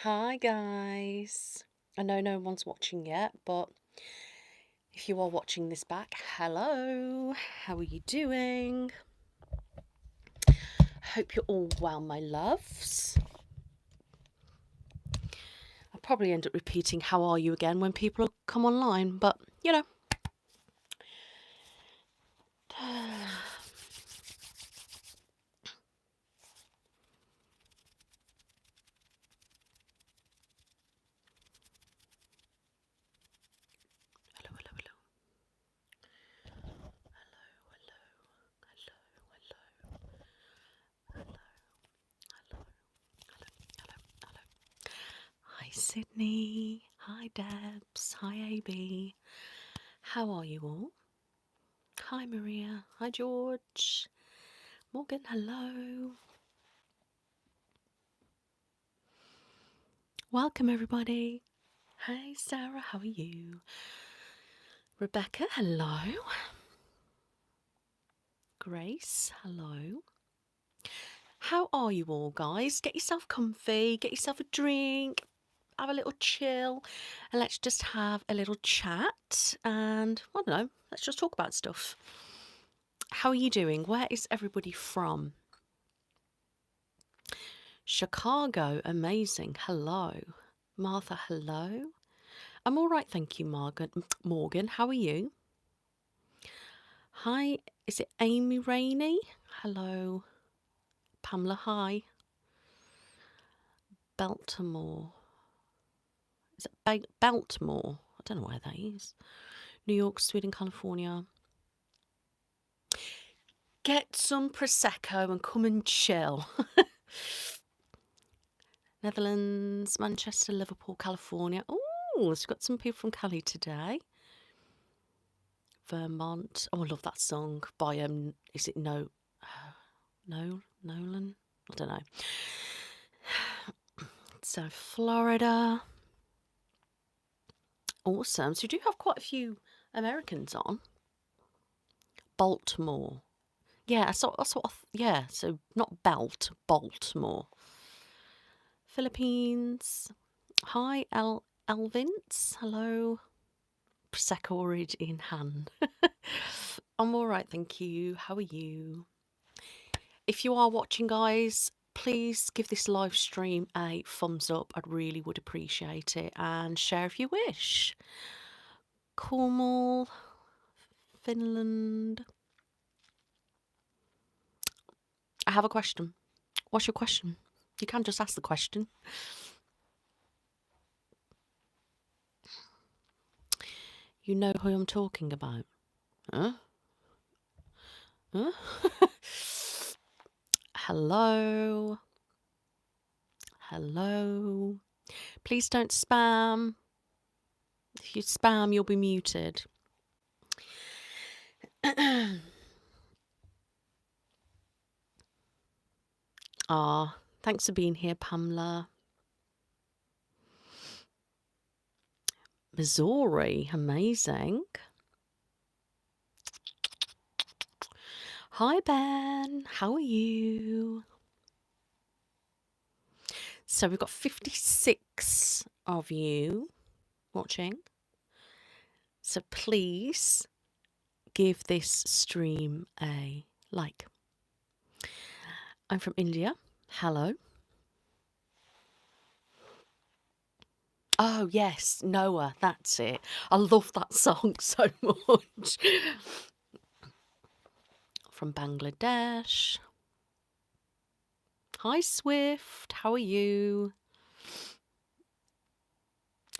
Hi guys. I know no one's watching yet, but if you are watching this back, hello. How are you doing? Hope you're all well, my loves. I'll probably end up repeating how are you again when people come online, but you know. Hello, hello, hello. Hi Sydney. Hi Debs. Hi AB. How are you all? Hi Maria. Hi George. Morgan, hello. Welcome everybody. Hi Sarah, how are you? Rebecca, hello. Grace, hello. How are you all, guys? Get yourself comfy, get yourself a drink, have a little chill, and let's just have a little chat. And I don't know, let's just talk about stuff. How are you doing? Where is everybody from? Chicago, amazing. Hello. Martha, hello. I'm all right, thank you, Morgan. How are you? Hi, is it Amy Rainey? Hello. Pamela, hi. Baltimore. Is it Baltimore? I don't know where that is. New York, Sweden, California. Get some Prosecco and come and chill. Netherlands, Manchester, Liverpool, California. Oh, it's got some people from Cali today. Vermont. Oh, I love that song by is it Nolan? I don't know. So Florida. Awesome. So you do have quite a few Americans on. Baltimore. Yeah, yeah, so not Baltimore. Philippines. Hi, Elvins. Hello. Prosecco already in hand. I'm all right, thank you. How are you? If you are watching, guys, please give this live stream a thumbs up. I'd really would appreciate it. And share if you wish. Cornwall, Finland. I have a question. What's your question? You can just ask the question. You know who I'm talking about. Huh? Huh? Hello. Hello. Please don't spam. If you spam, you'll be muted. Thanks for being here, Pamela. Missouri, amazing. Hi, Ben. How are you? So we've got 56 of you watching. So please give this stream a like. I'm from India. Hello. Oh, yes, Noah, that's it. I love that song so much. From Bangladesh. Hi, Swift. How are you?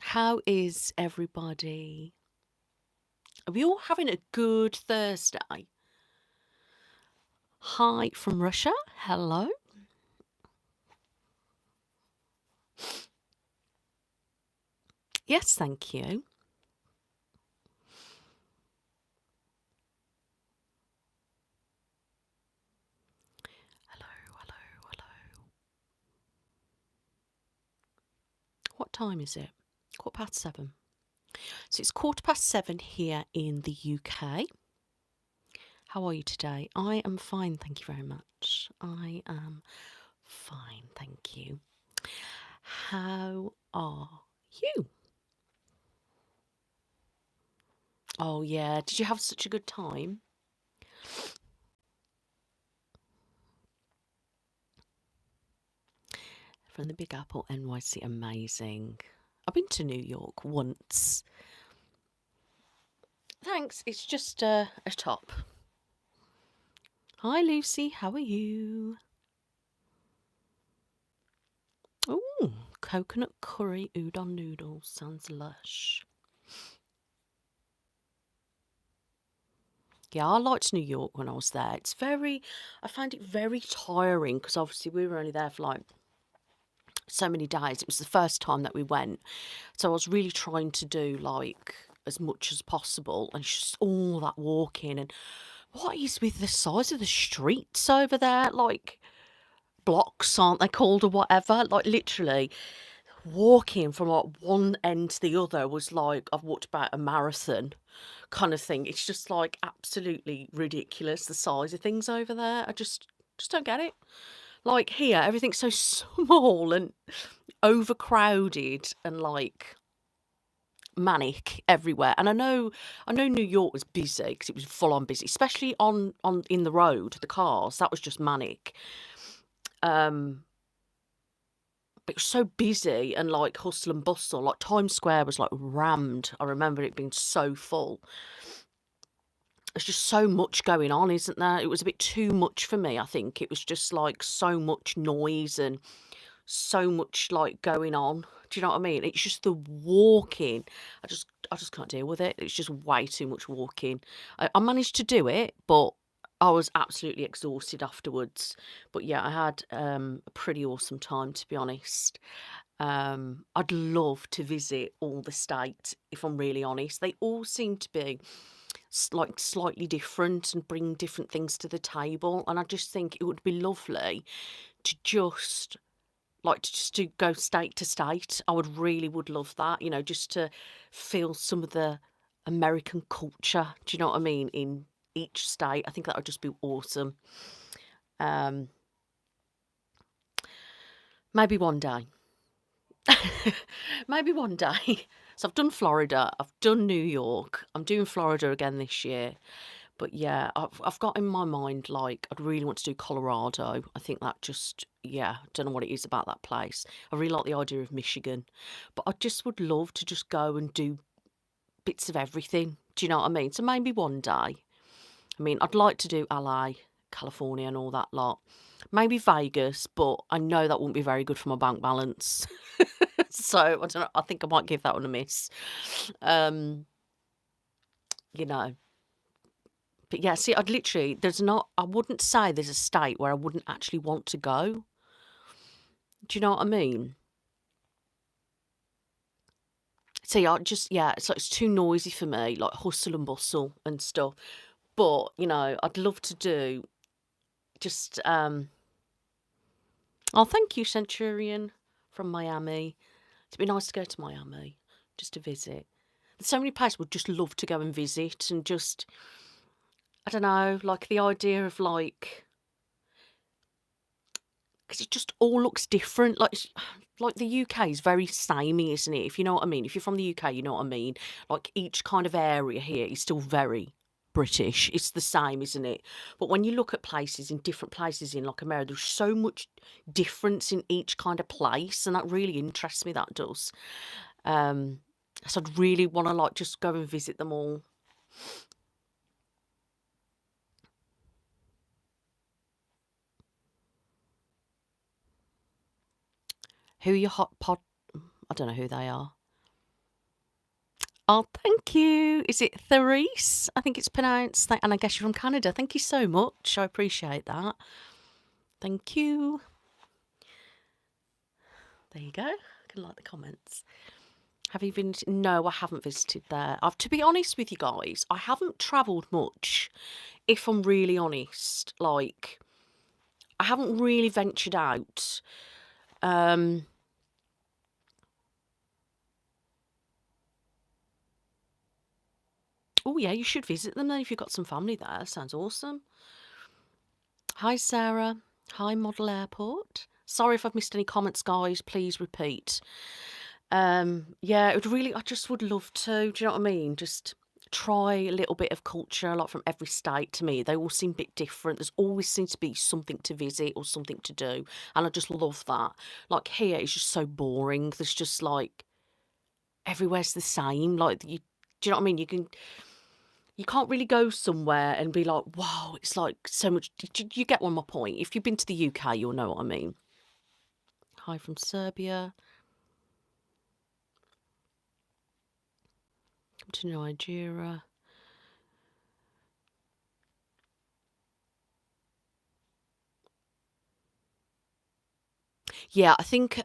How is everybody? Are we all having a good Thursday? Hi from Russia. Hello. Yes, thank you. Hello. What time is it? 7:15. So it's 7:15 here in the UK. How are you today? I am fine, thank you very much. I am fine, thank you. How are you? Oh, yeah. Did you have such a good time? From the Big Apple, NYC, amazing. I've been to New York once. Thanks, it's just a top. Hi, Lucy, how are you? Ooh, coconut curry udon noodles. Sounds lush. Yeah, I liked New York when I was there. I find it very tiring because obviously we were only there for like so many days. It was the first time that we went. So I was really trying to do like as much as possible, and it's just all that walking. And what is with the size of the streets over there? Like blocks, aren't they called, or whatever? Like literally walking from like one end to the other was like I've walked about a marathon kind of thing. It's just like absolutely ridiculous the size of things over there. I just don't get it. Like here, everything's so small and overcrowded and like manic everywhere. And I know New York was busy because it was full on busy, especially on in the road, the cars. That was just manic. But it was so busy and like hustle and bustle. Like Times Square was like rammed. I remember it being so full. There's just so much going on, isn't there? It was a bit too much for me, I think. It was just like so much noise and so much like going on. Do you know what I mean? It's just the walking. I just can't deal with it. It's just way too much walking. I managed to do it, but I was absolutely exhausted afterwards. But yeah, I had a pretty awesome time, to be honest. I'd love to visit all the states, if I'm really honest. They all seem to be like slightly different and bring different things to the table. And I just think it would be lovely to just to go state to state. I would love that, just to feel some of the American culture. Do you know what I mean? In each state, I think that would just be awesome. Um, maybe one day. Maybe one day. So I've done Florida, I've done New York, I'm doing Florida again this year. But yeah, I've got in my mind like I'd really want to do Colorado. I think that just yeah, don't know what it is about that place. I really like the idea of Michigan, but I just would love to just go and do bits of everything. Do you know what I mean? So maybe one day. I mean, I'd like to do LA, California, and all that lot. Maybe Vegas, but I know that wouldn't be very good for my bank balance. So I don't know. I think I might give that one a miss. Um, you know. But yeah, see, I wouldn't say there's a state where I wouldn't actually want to go. Do you know what I mean? See, yeah, it's too noisy for me, like hustle and bustle and stuff. But, I'd love to do just, oh, thank you, Centurion from Miami. It'd be nice to go to Miami just to visit. There's so many places would just love to go and visit and just, I don't know, like the idea of like, because it just all looks different. Like the UK is very samey, isn't it? If you know what I mean. If you're from the UK, you know what I mean. Like each kind of area here is still very British. It's the same, isn't it? But when you look at places in different places in like America, there's so much difference in each kind of place, and that really interests me. That does. Um, so I'd really want to like just go and visit them all. Who are your hot pod? I don't know who they are. Oh, thank you. Is it Therese? I think it's pronounced. And I guess you're from Canada. Thank you so much. I appreciate that. Thank you. There you go. I can like the comments. Have you been? No, I haven't visited there. To be honest with you guys, I haven't travelled much. If I'm really honest, like I haven't really ventured out. Oh yeah, you should visit them then if you've got some family there. Sounds awesome. Hi Sarah. Hi Model Airport. Sorry if I've missed any comments, guys. Please repeat. Yeah, I just would love to. Do you know what I mean? Just try a little bit of culture, like from every state. To me, they all seem a bit different. There's always seems to be something to visit or something to do, and I just love that. Like here, it's just so boring. There's just like everywhere's the same. Like do you know what I mean? You can't really go somewhere and be like, wow, it's like so much. You get one my point. If you've been to the UK, you'll know what I mean. Hi from Serbia. Come to Nigeria. Yeah, I think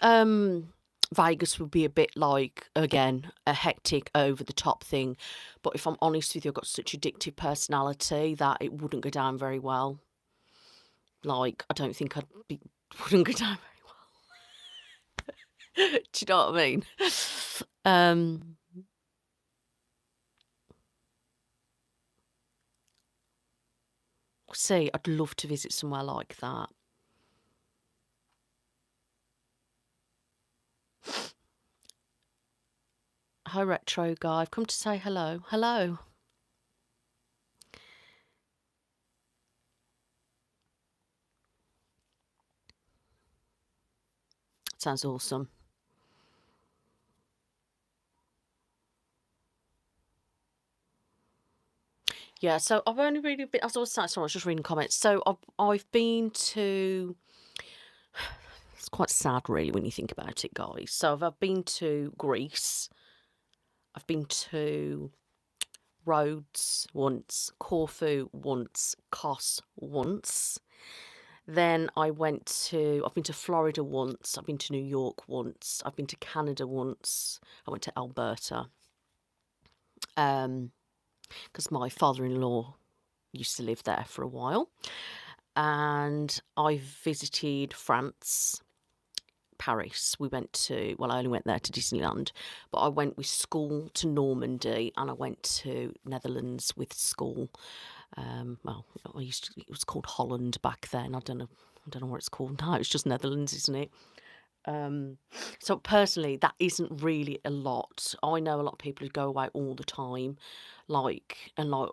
Vegas would be a bit like, again, a hectic, over the top thing. But if I'm honest with you, I've got such addictive personality that it wouldn't go down very well. Like, I don't think wouldn't go down very well. Do you know what I mean? See, I'd love to visit somewhere like that. Hi, Retro Guy. I've come to say hello. Hello. Sounds awesome. Yeah, so I've only really been, as I was saying, sorry, I was just reading comments. So I've been to, it's quite sad really when you think about it, guys. So I've been to Greece, I've been to Rhodes once, Corfu once, Kos once. Then I've been to Florida once, I've been to New York once, I've been to Canada once, I went to Alberta. Because my father-in-law used to live there for a while. And I visited France, Paris. I only went there to Disneyland, but I went with school to Normandy, and I went to Netherlands with school. It was called Holland back then. I don't know what it's called now. It's just Netherlands, isn't it? So personally, that isn't really a lot. I know a lot of people who go away all the time, and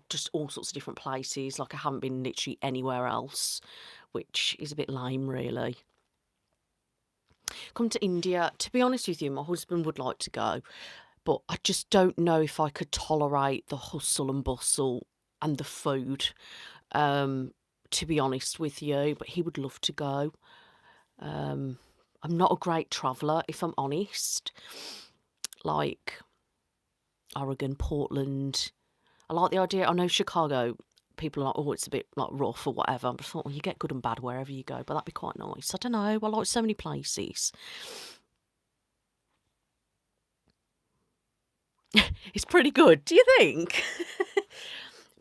just all sorts of different places. Like I haven't been literally anywhere else, which is a bit lame, really. Come to India. To be honest with you, my husband would like to go, but I just don't know if I could tolerate the hustle and bustle and the food. To be honest with you, but he would love to go. I'm not a great traveller, if I'm honest. Like Oregon, Portland. I like the idea. I know Chicago, people are like, oh, it's a bit like rough or whatever. But I thought, well, you get good and bad wherever you go, but that'd be quite nice. I don't know. I like so many places. It's pretty good, do you think?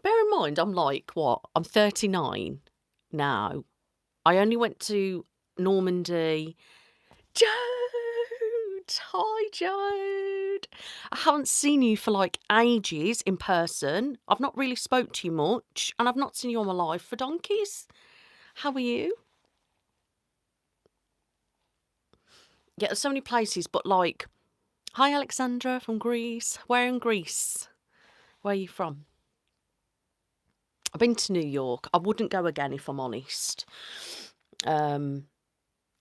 Bear in mind, I'm 39 now. I only went to Normandy. Jode! Hi, Jode. I haven't seen you for like ages in person. I've not really spoke to you much, and I've not seen you on my live for donkeys. How are you? Yeah, there's so many places, but like, hi, Alexandra from Greece. Where in Greece? Where are you from? I've been to New York. I wouldn't go again if I'm honest.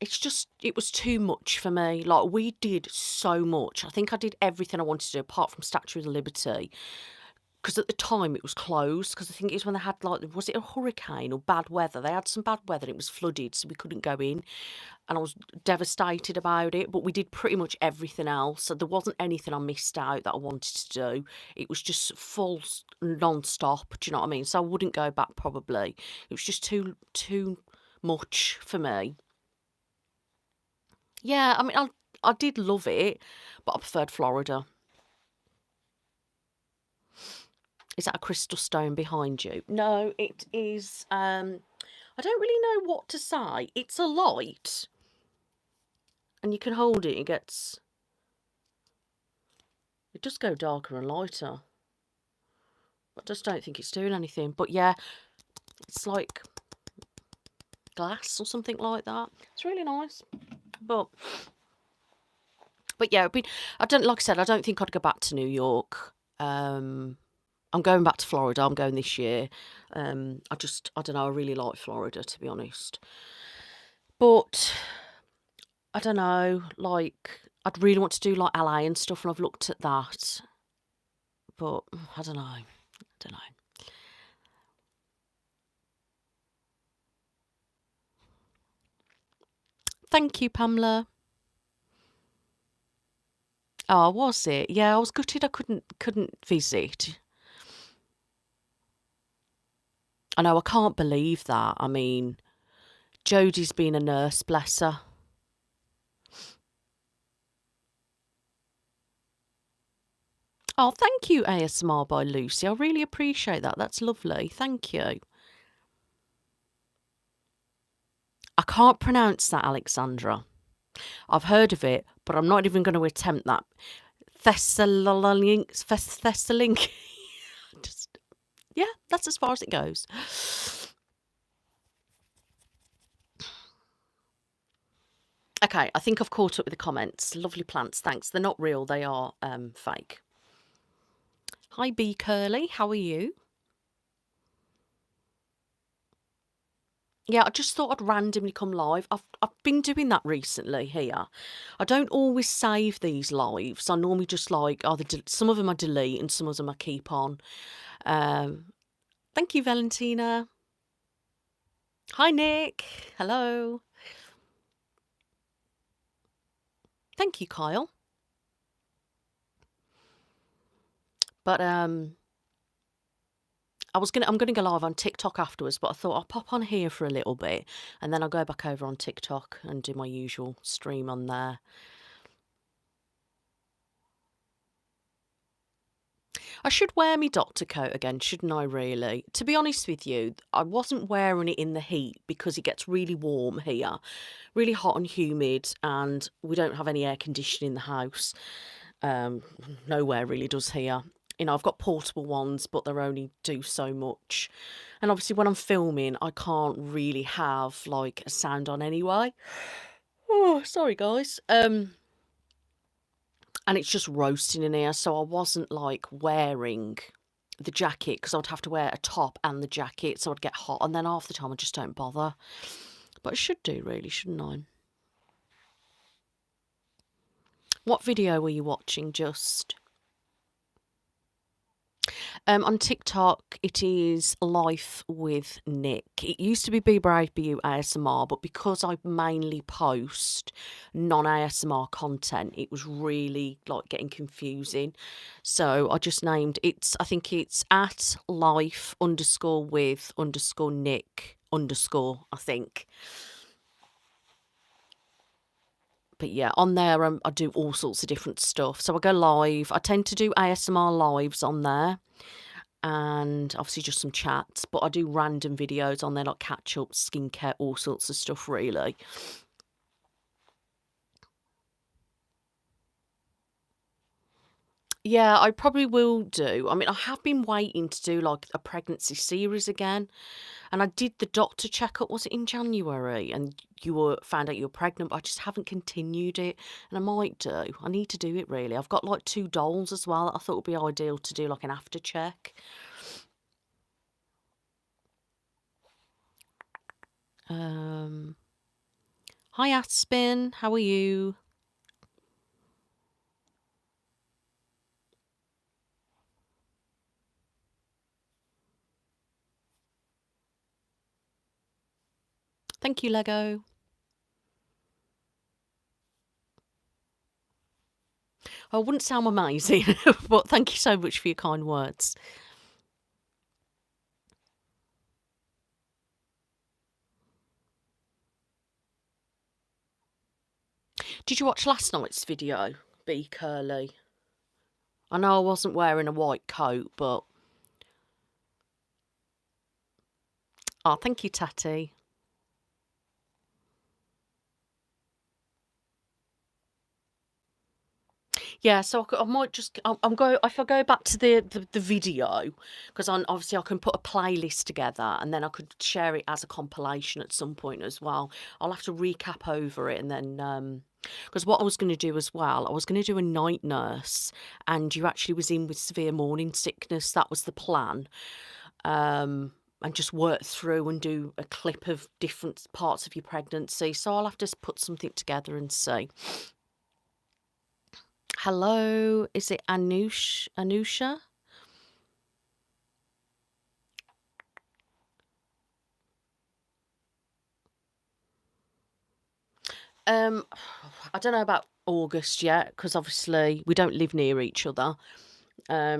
It was too much for me. Like, we did so much. I think I did everything I wanted to do apart from Statue of the Liberty. Because at the time it was closed. Because I think it was when they had, like, was it a hurricane or bad weather? They had some bad weather and it was flooded, so we couldn't go in. And I was devastated about it. But we did pretty much everything else. So there wasn't anything I missed out that I wanted to do. It was just full non-stop. Do you know what I mean? So I wouldn't go back probably. It was just too much for me. Yeah, I mean, I did love it, but I preferred Florida. Is that a crystal stone behind you? No, it is. I don't really know what to say. It's a light, and you can hold it. It does go darker and lighter. I just don't think it's doing anything. But yeah, it's like glass or something like that. It's really nice. But yeah, I don't, like I said, I don't think I'd go back to New York. I'm going back to Florida. I'm going this year. I don't know. I really like Florida, to be honest. But I don't know. Like, I'd really want to do like LA and stuff, and I've looked at that. But I don't know. I don't know. Thank you, Pamela. Oh, was it? Yeah, I was gutted I couldn't visit. I know, I can't believe that. I mean, Jodie's been a nurse, bless her. Oh, thank you, ASMR by Lucy. I really appreciate that. That's lovely. Thank you. I can't pronounce that, Alexandra. I've heard of it, but I'm not even going to attempt that. Thessaloniki. Just, yeah, that's as far as it goes. Okay, I think I've caught up with the comments. Lovely plants, thanks. They're not real, they are fake. Hi, B Curly, how are you? Yeah, I just thought I'd randomly come live. I've been doing that recently here. I don't always save these lives. I normally just like some of them I delete and some of them I keep on. Thank you, Valentina. Hi, Nick. Hello. Thank you, Kyle. But I'm gonna go live on TikTok afterwards, but I thought I'll pop on here for a little bit and then I'll go back over on TikTok and do my usual stream on there. I should wear my doctor coat again, shouldn't I, really? To be honest with you, I wasn't wearing it in the heat because it gets really warm here, really hot and humid, and we don't have any air conditioning in the house. Nowhere really does here. You know, I've got portable ones, but they're only do so much. And obviously when I'm filming, I can't really have like a sound on anyway. Oh, sorry guys. And it's just roasting in here, so I wasn't like wearing the jacket because I'd have to wear a top and the jacket, so I'd get hot, and then half the time I just don't bother. But I should do, really, shouldn't I? What video were you watching just? On TikTok, it is Life with Nick. It used to be Be Brave Be You ASMR, but because I mainly post non-ASMR content, it was really like getting confusing. So I just named it, I think it's at life underscore with underscore Nick underscore, I think. But yeah, on there I do all sorts of different stuff. So I go live. I tend to do ASMR lives on there. And obviously just some chats, but I do random videos on there like catch up, skincare, all sorts of stuff really. Yeah, I probably will do. I mean, I have been waiting to do like a pregnancy series again, and I did the doctor checkup, was it in January, and found out you were pregnant, but I just haven't continued it, and I might do. I need to do it really. I've got like 2 dolls as well. I thought it would be ideal to do like an after check. Hi Aspen, how are you? Thank you, Lego. I wouldn't sound amazing, but thank you so much for your kind words. Did you watch last night's video, B Curly? I know I wasn't wearing a white coat, but... Oh, thank you, Tatty. Yeah, so I might just I'm go if I go back to the video, because obviously I can put a playlist together and then I could share it as a compilation at some point as well. I'll have to recap over it and then because what I was going to do as well, I was going to do a night nurse, and you actually was in with severe morning sickness. That was the plan. And just work through and do a clip of different parts of your pregnancy. So I'll have to put something together and see. Hello, is it Anusha? Um, I don't know about August yet, because obviously we don't live near each other.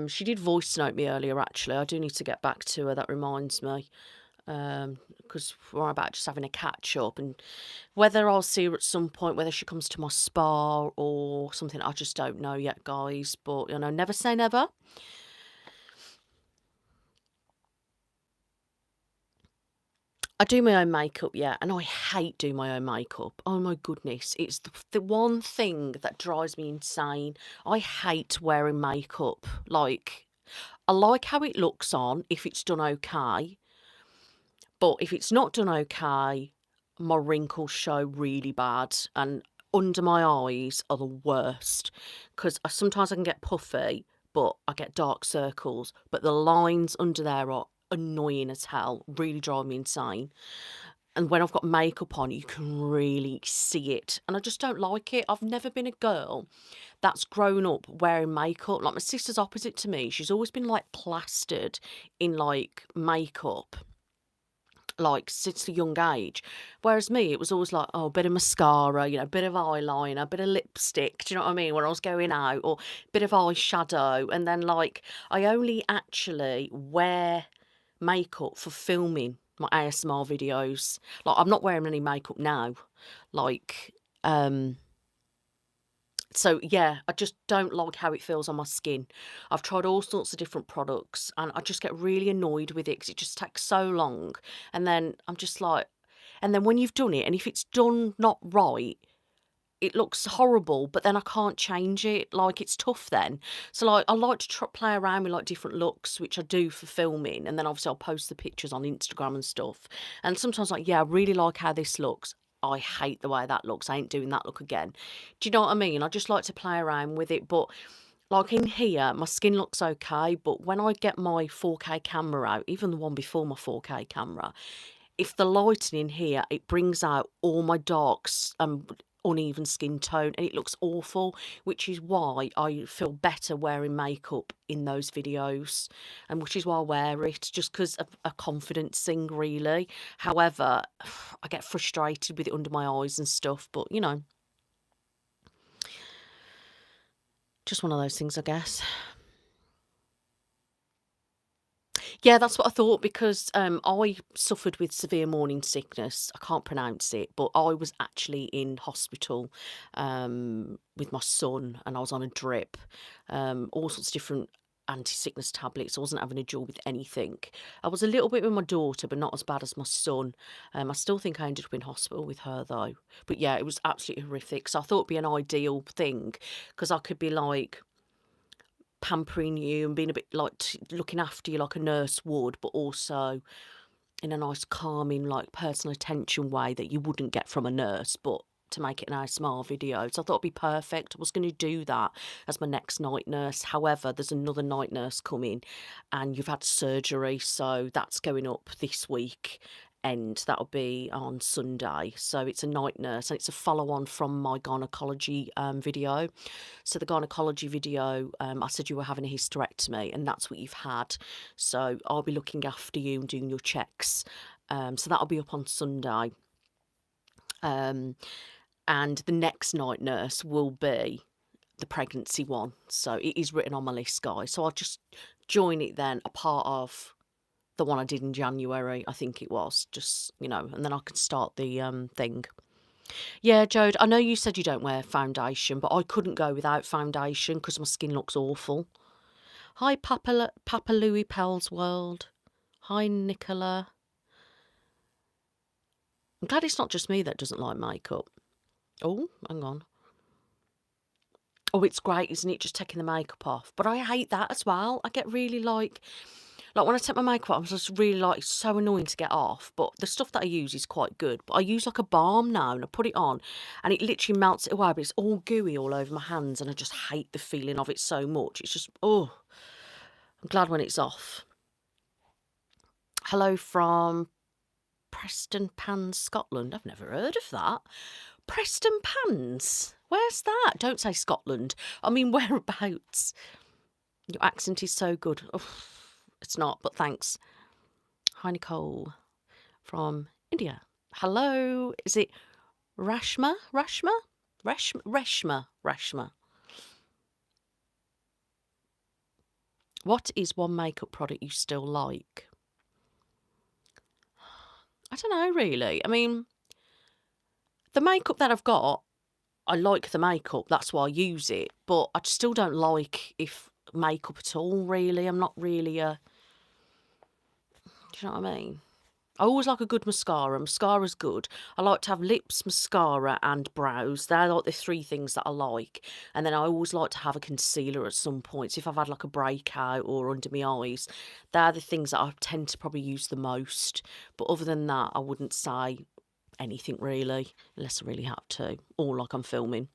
She did voice note me earlier, actually. I do need to get back to her, that reminds me. Because we're about just having a catch up, and whether I'll see her at some point, whether she comes to my spa or something, I just don't know yet, guys. But, never say never. I do my own makeup, yeah, and I hate doing my own makeup. Oh my goodness, it's the one thing that drives me insane. I hate wearing makeup. Like, I like how it looks on if it's done okay, but if it's not done okay, my wrinkles show really bad, and under my eyes are the worst because sometimes I can get puffy, but I get dark circles, but the lines under there are annoying as hell, really drive me insane. And when I've got makeup on, you can really see it. And I just don't like it. I've never been a girl that's grown up wearing makeup. Like my sister's opposite to me. She's always been like plastered in like makeup, like since a young age. Whereas me, it was always like, oh, a bit of mascara, a bit of eyeliner, a bit of lipstick. Do you know what I mean? When I was going out, or a bit of eyeshadow. And then like, I only actually wear makeup for filming my ASMR videos. Like, I'm not wearing any makeup now. Like, so yeah, I just don't like how it feels on my skin. I've tried all sorts of different products and I just get really annoyed with it because it just takes so long. And then I'm just like, and then when you've done it, and if it's done not right, it looks horrible, but then I can't change it. Like, it's tough then. So like, I like to play around with like different looks, which I do for filming, and then obviously I'll post the pictures on Instagram and stuff. And sometimes like, yeah, I really like how this looks. I hate the way that looks. I ain't doing that look again. Do you know what I mean? I just like to play around with it. But like in here, my skin looks okay. But when I get my 4K camera out, even the one before my 4K camera, if the lighting in here, it brings out all my darks, uneven skin tone, and it looks awful, which is why I feel better wearing makeup in those videos, and which is why I wear it, just because of a confidence thing, really. However, I get frustrated with it under my eyes and stuff, but just one of those things, I guess. Yeah, that's what I thought, because I suffered with severe morning sickness. I can't pronounce it, but I was actually in hospital with my son, and I was on a drip, all sorts of different anti-sickness tablets. I wasn't having a deal with anything. I was a little bit with my daughter, but not as bad as my son. I still think I ended up in hospital with her though. But yeah, it was absolutely horrific. So I thought it'd be an ideal thing, because I could be like pampering you and being a bit like looking after you like a nurse would, but also in a nice, calming, like personal attention way that you wouldn't get from a nurse, but to make it an ASMR video. So I thought it'd be perfect. I was going to do that as my next night nurse. However, there's another night nurse coming and you've had surgery, so that's going up this week. And that'll be on Sunday. So it's a night nurse and it's a follow on from my gynecology video. So the gynecology video, I said you were having a hysterectomy, and that's what you've had. So I'll be looking after you and doing your checks. So that'll be up on Sunday. And the next night nurse will be the pregnancy one. So it is written on my list, guys. So I'll just join it then, a part of the one I did in January, I think it was. Just, and then I can start the thing. Yeah, Jode, I know you said you don't wear foundation, but I couldn't go without foundation because my skin looks awful. Hi, Papa Louis Pell's World. Hi, Nicola. I'm glad it's not just me that doesn't like makeup. Oh, hang on. Oh, it's great, isn't it? Just taking the makeup off. But I hate that as well. I get really like when I take my makeup off, I'm just really like, it's so annoying to get off. But the stuff that I use is quite good. But I use like a balm now and I put it on and it literally melts it away. But it's all gooey all over my hands and I just hate the feeling of it so much. It's just, oh, I'm glad when it's off. Hello from Preston Pans, Scotland. I've never heard of that. Preston Pans? Where's that? Don't say Scotland. I mean, whereabouts? Your accent is so good. Oh, it's not, but thanks. Hi, Nicole from India. Hello. Is it Rashma? Rashma? Reshma. What is one makeup product you still like? I don't know, really. I mean, the makeup that I've got, I like the makeup. That's why I use it. But I still don't like makeup at all, really. I'm not really a... Do you know what I mean? I always like a good mascara. Mascara's good. I like to have lips, mascara and brows. They're like the three things that I like. And then I always like to have a concealer at some points. If I've had like a breakout or under my eyes, they're the things that I tend to probably use the most. But other than that, I wouldn't say anything really, unless I really have to, or like I'm filming.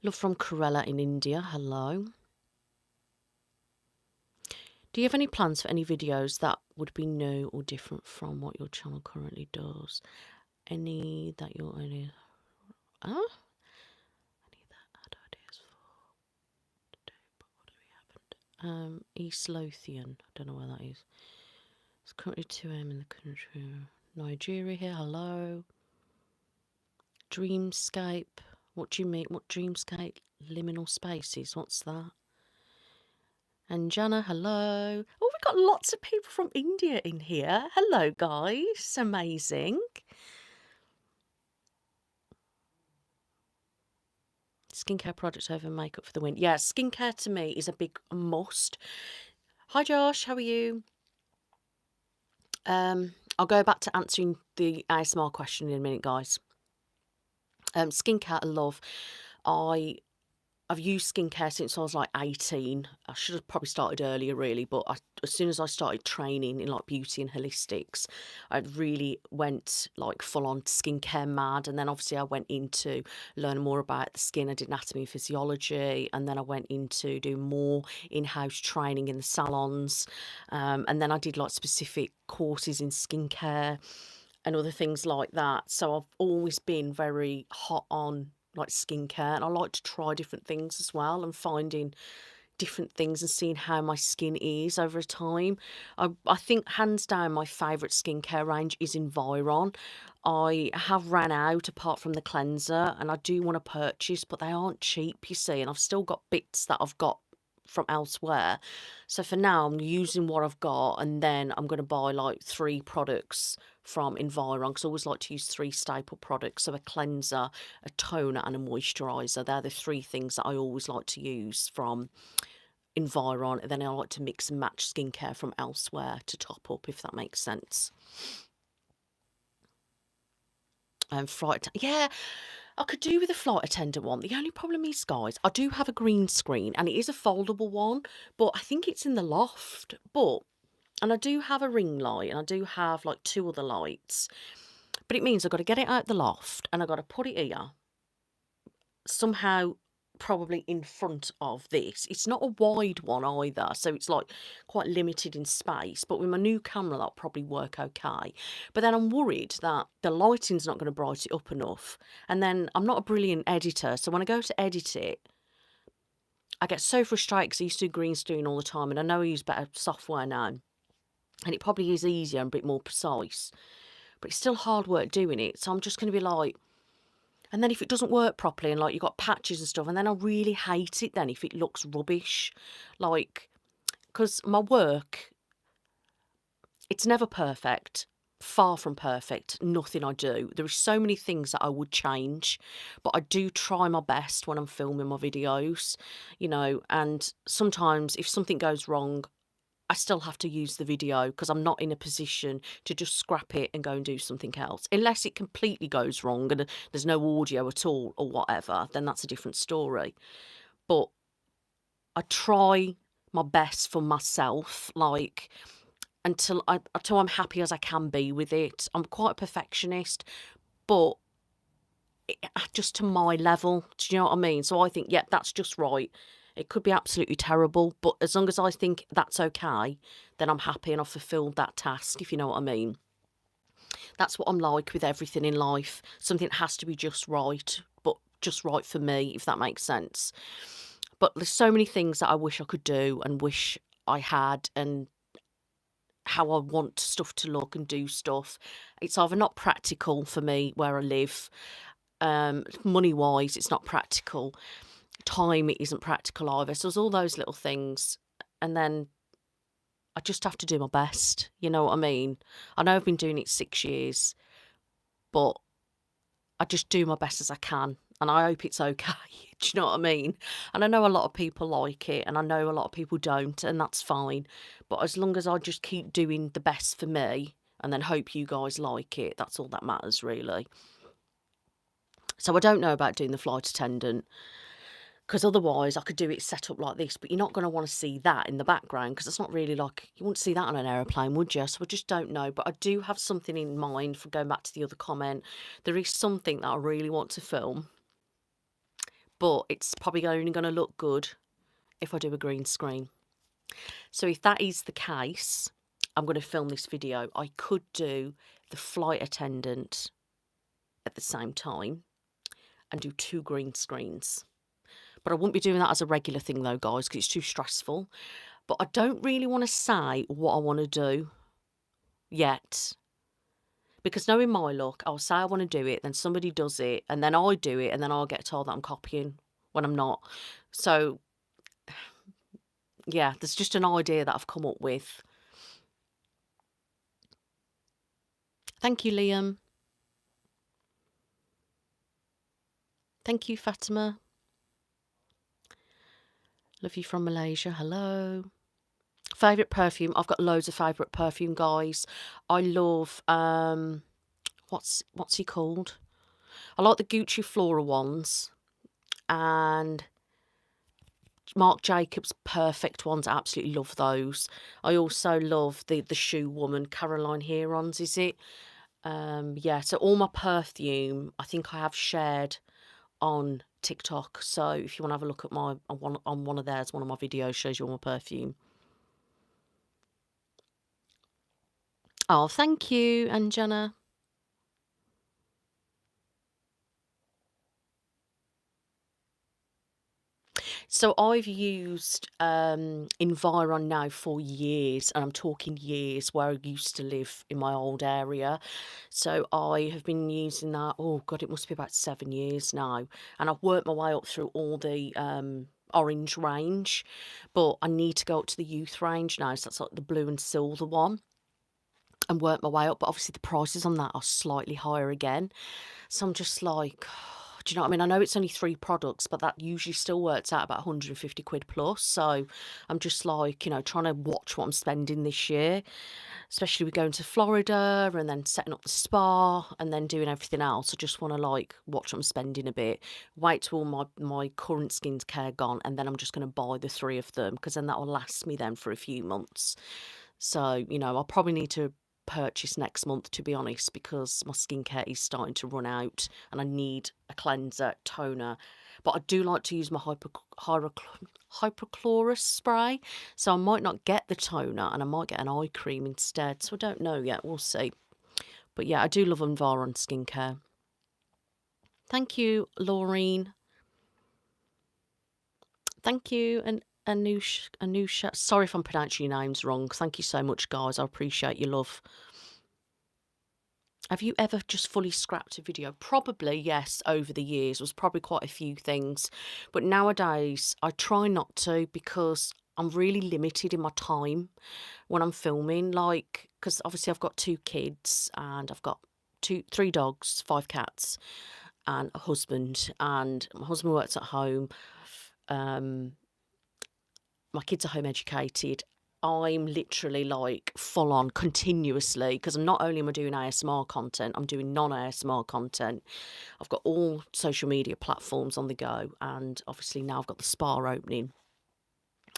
Love from Kerala in India. Hello. Do you have any plans for any videos that would be new or different from what your channel currently does? Any that you're only... Huh? Any that had ideas for today, but what happened? East Lothian. I don't know where that is. It's currently 2 a.m. in the country. Nigeria here. Hello. Dreamscape. What do you mean? What Dreamscape? Liminal spaces. What's that? And Jana, hello. Oh, we've got lots of people from India in here. Hello, guys. Amazing. Skincare products over makeup for the win. Yeah, skincare to me is a big must. Hi, Josh. How are you? I'll go back to answering the ASMR question in a minute, guys. Skincare, I love. I've used skincare since I was like 18. I should have probably started earlier, really, but as soon as I started training in like beauty and holistics, I really went like full on skincare mad. And then obviously I went into learning more about the skin. I did anatomy and physiology, and then I went into doing more in-house training in the salons. And then I did like specific courses in skincare and other things like that. So I've always been very hot on like skincare, and I like to try different things as well and finding different things and seeing how my skin is over time. I think hands down my favourite skincare range is Environ. I have ran out apart from the cleanser, and I do want to purchase, but they aren't cheap, you see, and I've still got bits that I've got from elsewhere. So for now I'm using what I've got, and then I'm going to buy like 3 products from Environ, because I always like to use 3 staple products. So a cleanser, a toner and a moisturiser. They're the 3 things that I always like to use from Environ. And then I like to mix and match skincare from elsewhere to top up, if that makes sense. Yeah, I could do with a flight attendant one. The only problem is, guys, I do have a green screen and it is a foldable one, but I think it's in the loft. And I do have a ring light and I do have like 2 other lights. But it means I've got to get it out the loft and I've got to put it here. Somehow probably in front of this. It's not a wide one either, so it's like quite limited in space. But with my new camera, that'll probably work okay. But then I'm worried that the lighting's not going to brighten it up enough. And then I'm not a brilliant editor, so when I go to edit it, I get so frustrated because I used to do green screen all the time, and I know I use better software now. And it probably is easier and a bit more precise. But it's still hard work doing it. So I'm just going to be like... And then if it doesn't work properly and like you've got patches and stuff, and then I really hate it then if it looks rubbish. Like, because my work, it's never perfect. Far from perfect. Nothing I do. There are so many things that I would change, but I do try my best when I'm filming my videos, you know, and sometimes if something goes wrong, I still have to use the video because I'm not in a position to just scrap it and go and do something else. Unless it completely goes wrong and there's no audio at all or whatever, then that's a different story. But I try my best for myself, like until I'm happy as I can be with it. I'm quite a perfectionist, but just to my level. Do you know what I mean? So I think, yeah, that's just right. It could be absolutely terrible, but as long as I think that's okay, then I'm happy and I've fulfilled that task, if you know what I mean. That's what I'm like with everything in life. Something has to be just right, but just right for me, if that makes sense. But there's so many things that I wish I could do and wish I had, and how I want stuff to look and do stuff. It's either not practical for me where I live, money wise, it's not practical. Time, it isn't practical either. So there's all those little things. And then I just have to do my best. You know what I mean? I know I've been doing it 6 years, but I just do my best as I can. And I hope it's okay. Do you know what I mean? And I know a lot of people like it, and I know a lot of people don't, and that's fine. But as long as I just keep doing the best for me and then hope you guys like it, that's all that matters, really. So I don't know about doing the flight attendant, because otherwise I could do it set up like this, but you're not going to want to see that in the background because it's not really like, you wouldn't see that on an aeroplane, would you? So I just don't know. But I do have something in mind for going back to the other comment. There is something that I really want to film, but it's probably only going to look good if I do a green screen. So if that is the case, I'm going to film this video. I could do the flight attendant at the same time and do 2 green screens. But I wouldn't be doing that as a regular thing though, guys, because it's too stressful. But I don't really want to say what I want to do yet. Because knowing my luck, I'll say I want to do it, then somebody does it, and then I do it, and then I'll get told that I'm copying when I'm not. So, yeah, there's just an idea that I've come up with. Thank you, Liam. Thank you, Fatima. Love you from Malaysia. Hello. Favourite perfume? I've got loads of favourite perfume, guys. I love, what's he called? I like the Gucci Flora ones. And Marc Jacobs Perfect ones. I absolutely love those. I also love the shoe woman, Caroline Herons, is it? Yeah, so all my perfume, I think I have shared on TikTok. So if you want to have a look at my on one of theirs, one of my videos shows you all my perfume. Oh, thank you, Anjana. So I've used Environ now for years, and I'm talking years, where I used to live in my old area. So I have been using that, oh God, it must be about 7 years now. And I've worked my way up through all the orange range, but I need to go up to the youth range now. So that's like the blue and silver one, and work my way up. But obviously the prices on that are slightly higher again. So I'm just like, do you know what I mean? I know it's only 3 products, but that usually still works out about 150 quid plus. So I'm just like, you know, trying to watch what I'm spending this year, especially with going to Florida and then setting up the spa and then doing everything else. I just want to like watch what I'm spending a bit, wait till my current skincare gone, and then I'm just going to buy the 3 of them, because then that will last me then for a few months. So, you know, I'll probably need to purchase next month, to be honest, because my skincare is starting to run out and I need a cleanser, toner. But I do like to use my hypochlorous spray, so I might not get the toner and I might get an eye cream instead. So I don't know yet, we'll see. But yeah, I do love Environ skincare. Thank you, Laureen. Thank you, and Anusha. Sorry if I'm pronouncing your names wrong. Thank you so much, guys. I appreciate your love. Have you ever just fully scrapped a video? Probably, yes, over the years. There was probably quite a few things. But nowadays, I try not to, because I'm really limited in my time when I'm filming. Like, because obviously I've got 2 kids and I've got 3 dogs, 5 cats, and a husband. And my husband works at home. My kids are home educated, I'm literally like full on continuously, because not only am I doing ASMR content, I'm doing non-ASMR content. I've got all social media platforms on the go, and obviously now I've got the spa opening.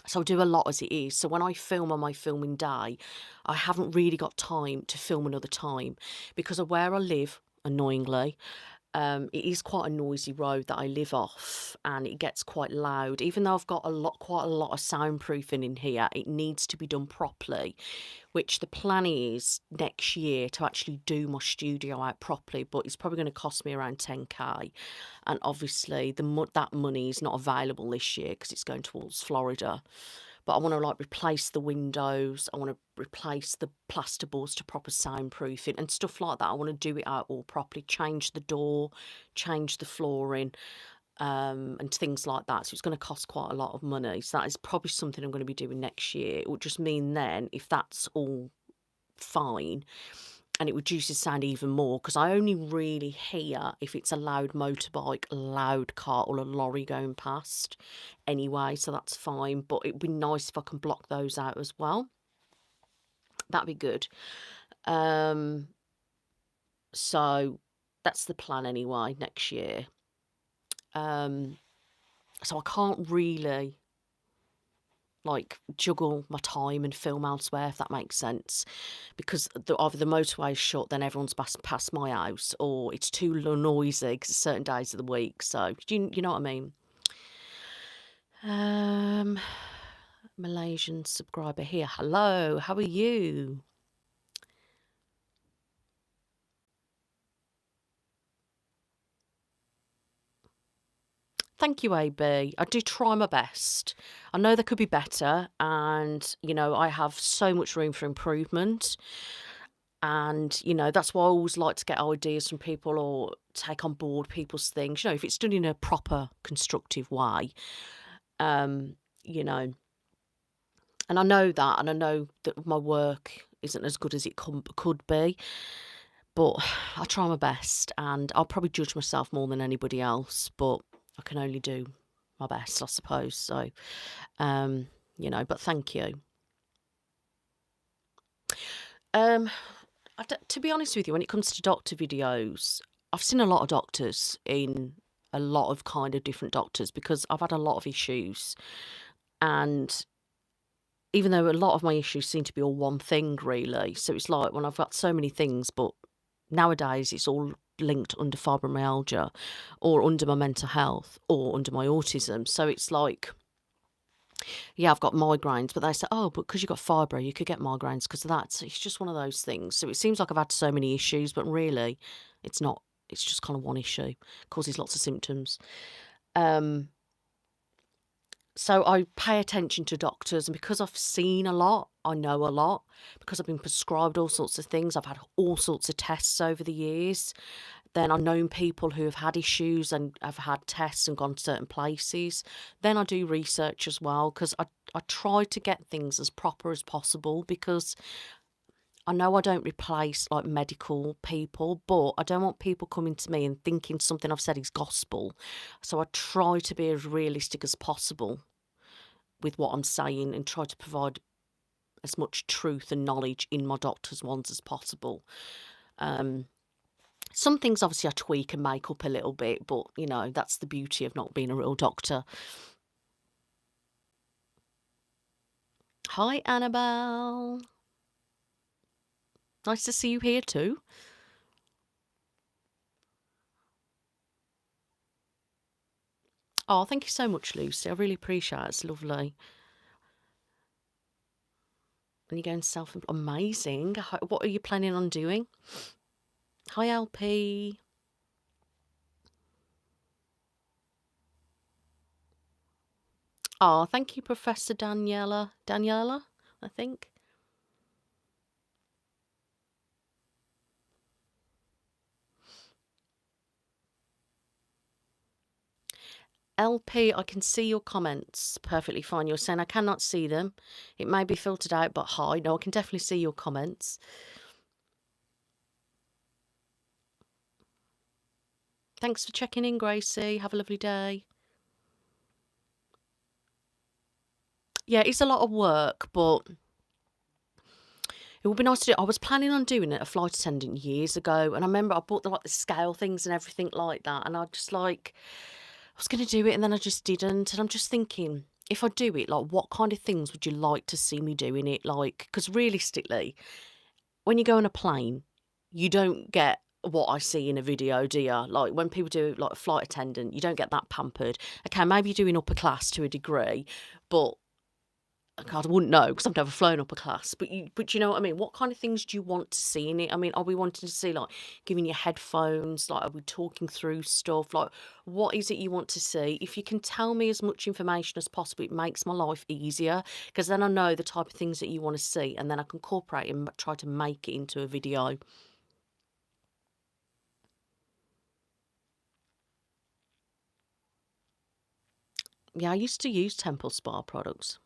So I do a lot as it is. So when I film on my filming day, I haven't really got time to film another time, because of where I live, annoyingly. It is quite a noisy road that I live off, and it gets quite loud. Even though I've got quite a lot of soundproofing in here, it needs to be done properly, which the plan is next year to actually do my studio out properly, but it's probably going to cost me around 10k. And obviously that money is not available this year because it's going towards Florida. But I want to like replace the windows. I want to replace the plasterboards to proper soundproofing and stuff like that. I want to do it out all properly, change the door, change the flooring, and things like that. So it's going to cost quite a lot of money. So that is probably something I'm going to be doing next year. It would just mean then, if that's all fine, and it reduces sound even more, because I only really hear if it's a loud motorbike, a loud car, or a lorry going past anyway, so that's fine. But it'd be nice if I can block those out as well. That'd be good. So that's the plan anyway, next year. So I can't really like juggle my time and film elsewhere, if that makes sense, because either the motorway's shut, then everyone's past my house, or it's too noisy because it's certain days of the week. So you know what I mean. Malaysian subscriber here. Hello, how are you? Thank you, AB. I do try my best. I know there could be better, and I have so much room for improvement. And that's why I always like to get ideas from people or take on board people's things. If it's done in a proper, constructive way. You know, and I know that, and I know that my work isn't as good as it could be, but I try my best, and I'll probably judge myself more than anybody else, but I can only do my best, I suppose. So, but thank you. To be honest with you, when it comes to doctor videos, I've seen a lot of doctors in a lot of kind of different doctors, because I've had a lot of issues. And even though a lot of my issues seem to be all one thing, really. So it's like when I've got so many things, but nowadays it's all linked under fibromyalgia, or under my mental health, or under my autism. So it's like, yeah, I've got migraines, but they say, oh, but because you've got fibro, you could get migraines because of that. So it's just one of those things. So it seems like I've had so many issues, but really it's not. It's just kind of one issue. Causes lots of symptoms. So I pay attention to doctors, and because I've seen a lot, I know a lot, because I've been prescribed all sorts of things. I've had all sorts of tests over the years. Then I've known people who have had issues and have had tests and gone to certain places. Then I do research as well, because I try to get things as proper as possible, because I know I don't replace like medical people, but I don't want people coming to me and thinking something I've said is gospel. So I try to be as realistic as possible with what I'm saying, and try to provide as much truth and knowledge in my doctor's ones as possible. Some things obviously I tweak and make up a little bit, but that's the beauty of not being a real doctor. Hi, Annabelle. Nice to see you here too. Oh, thank you so much, Lucy. I really appreciate it. It's lovely. And you're going amazing. What are you planning on doing? Hi, LP. Oh, thank you, Professor Daniela. Daniela, I think. LP, I can see your comments perfectly fine. You're saying I cannot see them. It may be filtered out, but hi. No, I can definitely see your comments. Thanks for checking in, Gracie. Have a lovely day. Yeah, it's a lot of work, but It would be nice to do. I was planning on doing it a flight attendant years ago, and I remember I bought the scale things and everything like that, and I was going to do it, and then I just didn't. And I'm just thinking, if I do it, like, what kind of things would you like to see me doing it? Like, because realistically, when you go on a plane, you don't get what I see in a video, do you? Like, when people do, like, a flight attendant, you don't get that pampered. Okay, maybe you're doing upper class to a degree, but God, I wouldn't know because I've never flown upper class. But you know what I mean? What kind of things do you want to see in it? I mean, are we wanting to see, like, giving you headphones? Like, are we talking through stuff? Like, what is it you want to see? If you can tell me as much information as possible, it makes my life easier because then I know the type of things that you want to see, and then I can incorporate and try to make it into a video. Yeah, I used to use Temple Spa products.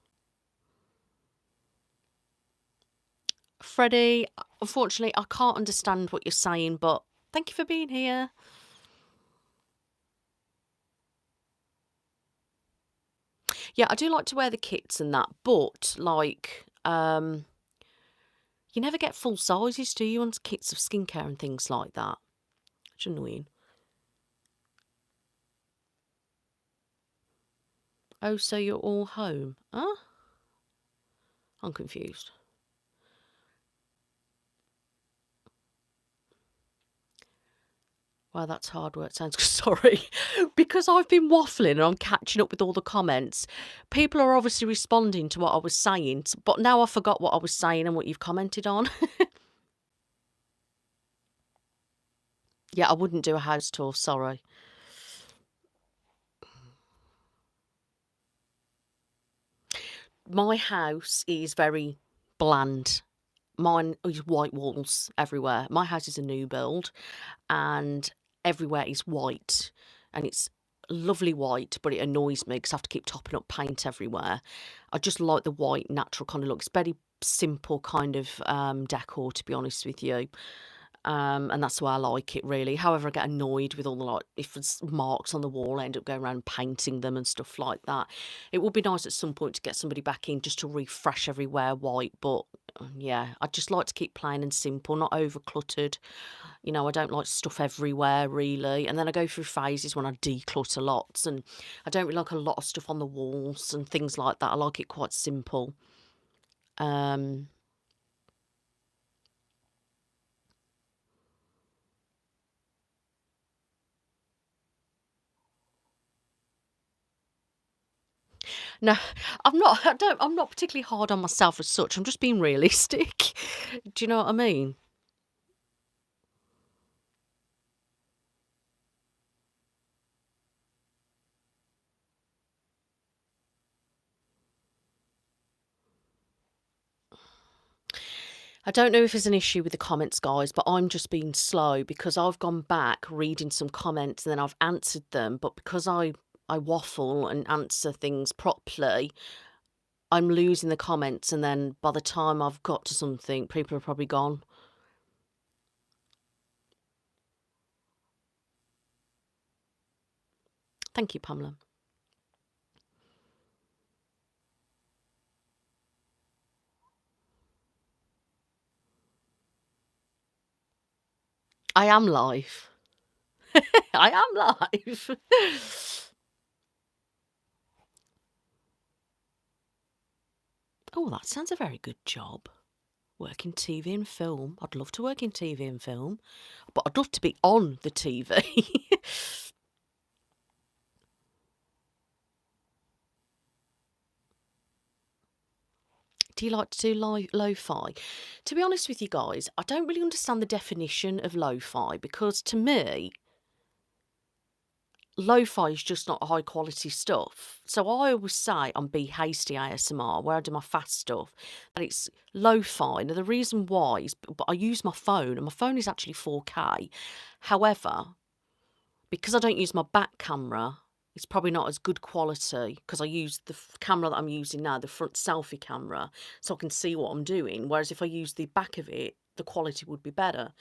Freddie, unfortunately, I can't understand what you're saying, but thank you for being here. Yeah, I do like to wear the kits and that, but like, you never get full sizes, do you, on kits of skincare and things like that? It's annoying. Oh, so you're all home? Huh? I'm confused. Wow, that's hard work. Sounds sorry. Because I've been waffling and I'm catching up with all the comments, people are obviously responding to what I was saying, but now I forgot what I was saying and what you've commented on. Yeah, I wouldn't do a house tour, sorry. My house is very bland. Mine is white walls everywhere. My house is a new build and everywhere is white. And it's lovely white, but it annoys me because I have to keep topping up paint everywhere. I just like the white, natural kind of look. It's very simple kind of decor, to be honest with you. And that's why I like it, really. However, I get annoyed with all the, like, if there's marks on the wall, I end up going around painting them and stuff like that. It would be nice at some point to get somebody back in just to refresh everywhere white, but yeah, I just like to keep plain and simple, not over cluttered. You know, I don't like stuff everywhere, really. And then I go through phases when I declutter lots, and I don't really like a lot of stuff on the walls and things like that. I like it quite simple. Um, No, I'm not. I'm not particularly hard on myself as such. I'm just being realistic. Do you know what I mean? I don't know if there's an issue with the comments, guys, but I'm just being slow because I've gone back reading some comments and then I've answered them. But because I waffle and answer things properly, I'm losing the comments, and then by the time I've got to something, people are probably gone. Thank you, Pamela. I am live. I am live. Oh, that sounds a very good job. Work in TV and film. I'd love to work in TV and film, but I'd love to be on the TV. Do you like to do lo-fi? To be honest with you guys, I don't really understand the definition of lo-fi because to me, lo-fi is just not high quality stuff. So I always say on Be Hasty ASMR, where I do my fast stuff, that it's lo-fi. Now the reason why is, but I use my phone, and my phone is actually 4K. However, because I don't use my back camera, it's probably not as good quality because I use the camera that I'm using now, the front selfie camera, so I can see what I'm doing. Whereas if I use the back of it, the quality would be better.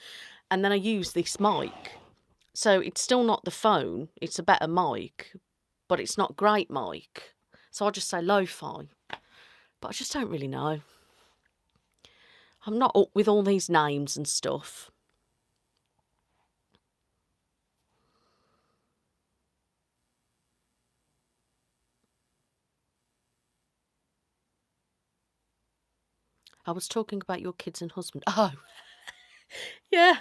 And then I use this mic. So it's still not the phone, it's a better mic, but it's not great mic. So I just say lo-fi. But I just don't really know. I'm not up with all these names and stuff. I was talking about your kids and husband. Oh, yeah.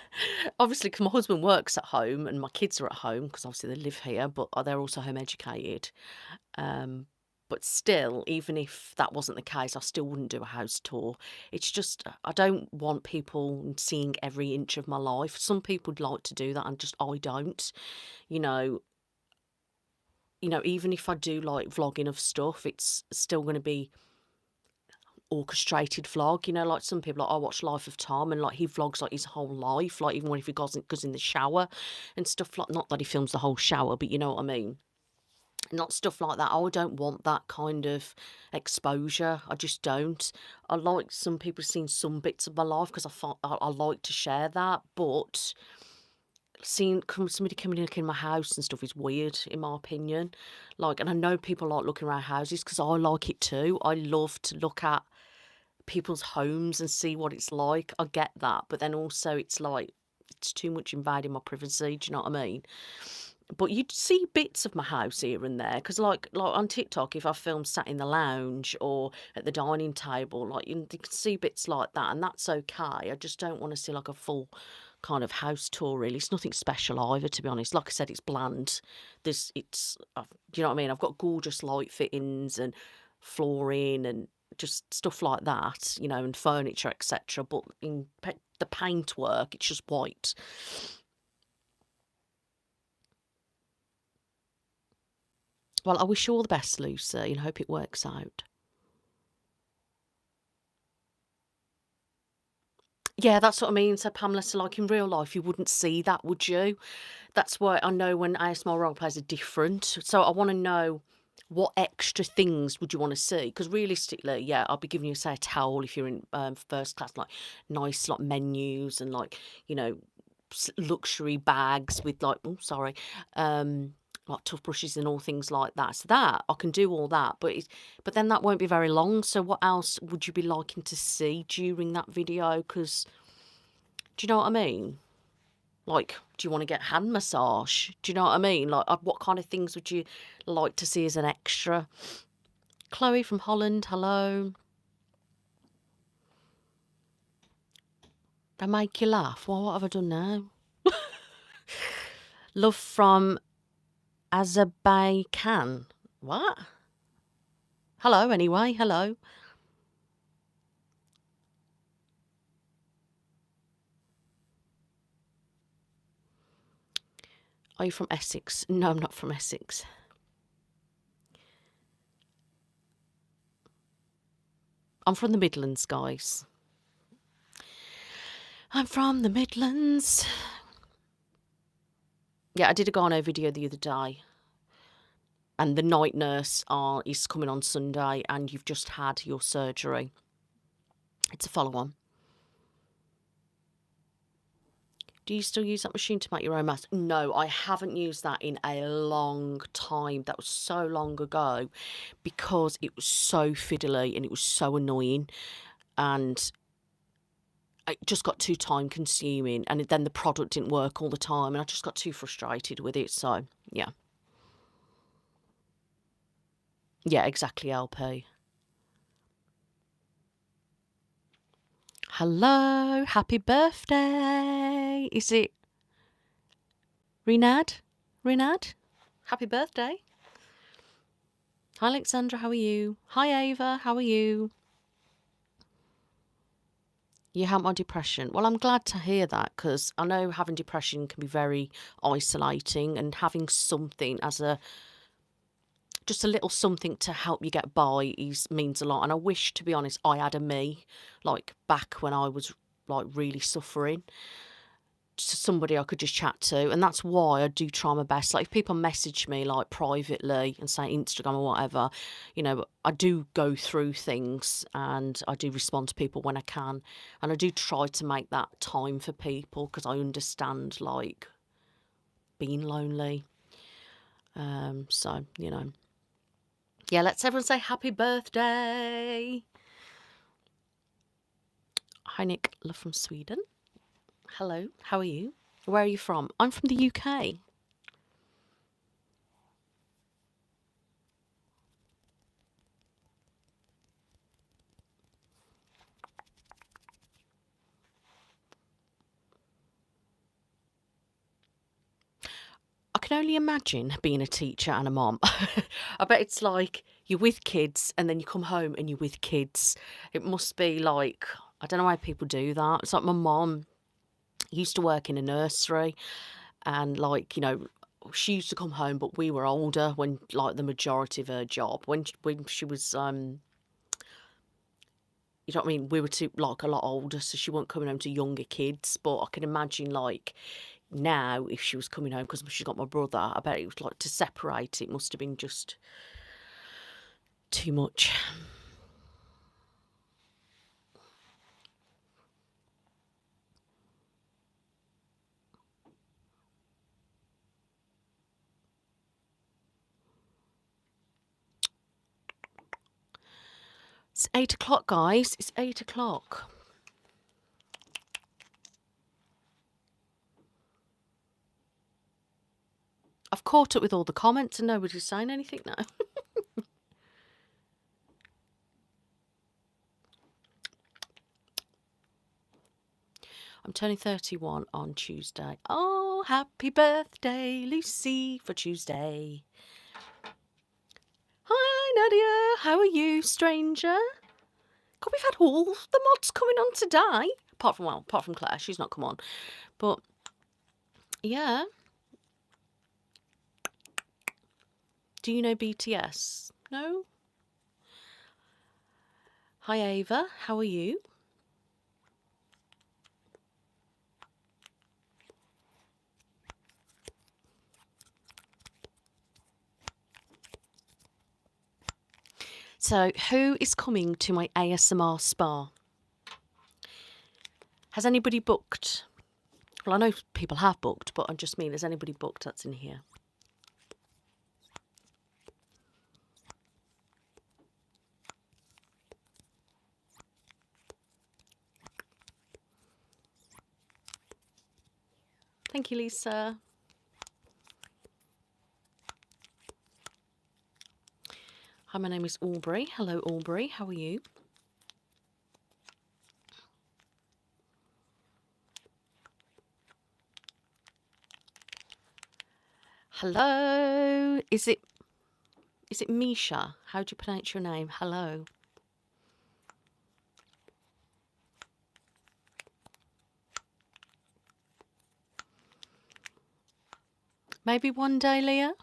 Obviously, because my husband works at home and my kids are at home because obviously they live here, but they're also home educated. Um, but still, even if that wasn't the case, I still wouldn't do a house tour. It's just, I don't want people seeing every inch of my life. Some people would like to do that, and just I don't. You know, even if I do like vlogging of stuff, it's still going to be orchestrated vlog. Like some people, like I watch Life of Tom, and like he vlogs like his whole life, like even when if he goes in the shower and stuff, like, not that he films the whole shower, but you know what I mean. Not stuff like that. I don't want that kind of exposure. I just don't. I like some people seeing some bits of my life because I like to share that, but seeing somebody coming in my house and stuff is weird, in my opinion. Like, and I know people like looking around houses because I like it too. I love to look at people's homes and see what it's like. I get that, but then also it's like it's too much invading my privacy. Do you know what I mean? But you'd see bits of my house here and there because, like on TikTok, if I film sat in the lounge or at the dining table, like you can see bits like that, and that's okay. I just don't want to see like a full kind of house tour. Really, it's nothing special either, to be honest. Like I said, it's bland. Do you know what I mean? I've got gorgeous light fittings and flooring and just stuff like that, and furniture, etc. But in the paintwork, it's just white. Well, I wish you all the best, Lucy, and hope it works out. Yeah, that's what I mean. So, Pamela, so like in real life, you wouldn't see that, would you? That's why I know when ASMR role plays are different. So, I want to know what extra things would you want to see? Because realistically, yeah, I'll be giving you, say, a towel if you're in first class, like nice like menus and like you know luxury bags with like um like toothbrushes and all things like that. So that I can do all that, but then that won't be very long. So what else would you be liking to see during that video? Because do you know what I mean? Like, do you want to get hand massage? Do you know what I mean? Like, what kind of things would you like to see as an extra? Chloe from Holland, hello. They make you laugh. Well, what have I done now? Love from Azerbaijan. What? Hello, anyway. Hello. Are you from Essex? No, I'm not from Essex. I'm from the Midlands, guys. I'm from the Midlands. Yeah, I did a Garno video the other day. And the night nurse is coming on Sunday, and you've just had your surgery. It's a follow-on. Do you still use that machine to make your own mask? No, I haven't used that in a long time. That was so long ago because it was so fiddly and it was so annoying. And it just got too time consuming, and then the product didn't work all the time, and I just got too frustrated with it. So, yeah. Yeah, exactly, LP. Hello, happy birthday. Is it Renad? Renad? Happy birthday. Hi, Alexandra, how are you? Hi, Ava, how are you? You help my depression. Well, I'm glad to hear that because I know having depression can be very isolating, and having something as just a little something to help you get by means a lot. And I wish, to be honest, I had a me like back when I was like really suffering. Somebody I could just chat to, and that's why I do try my best. Like if people message me like privately and say Instagram or whatever, I do go through things and I do respond to people when I can, and I do try to make that time for people because I understand like being lonely. So yeah, let's everyone say happy birthday. Hi, Nick. Love from Sweden. Hello. How are you? Where are you from? I'm from the UK. I can only imagine being a teacher and a mom. I bet it's like you're with kids and then you come home and you're with kids. It must be like, I don't know why people do that. It's like my mom used to work in a nursery and like, she used to come home, but we were older when like the majority of her job, when she was, you know what I mean? We were too, like, a lot older, so she wasn't coming home to younger kids. But I can imagine, like, now if she was coming home, because she's got my brother, I bet it was like to separate it must have been just too much. It's 8 o'clock, guys. It's 8 o'clock. I've caught up with all the comments and nobody's saying anything now. I'm turning 31 on Tuesday. Oh, happy birthday, Lucy, for Tuesday. Hi, Nadia. How are you, stranger? God, we've had all the mods coming on today. Apart from Claire. She's not come on. But, yeah. Do you know BTS? No? Hi, Ava. How are you? So, who is coming to my ASMR spa? Has anybody booked? Well, I know people have booked, but I just mean, has anybody booked that's in here? Thank you, Lisa. Hi, my name is Aubrey. Hello, Aubrey. How are you? Hello. Is it Misha? How do you pronounce your name? Hello. Maybe one day, Leah?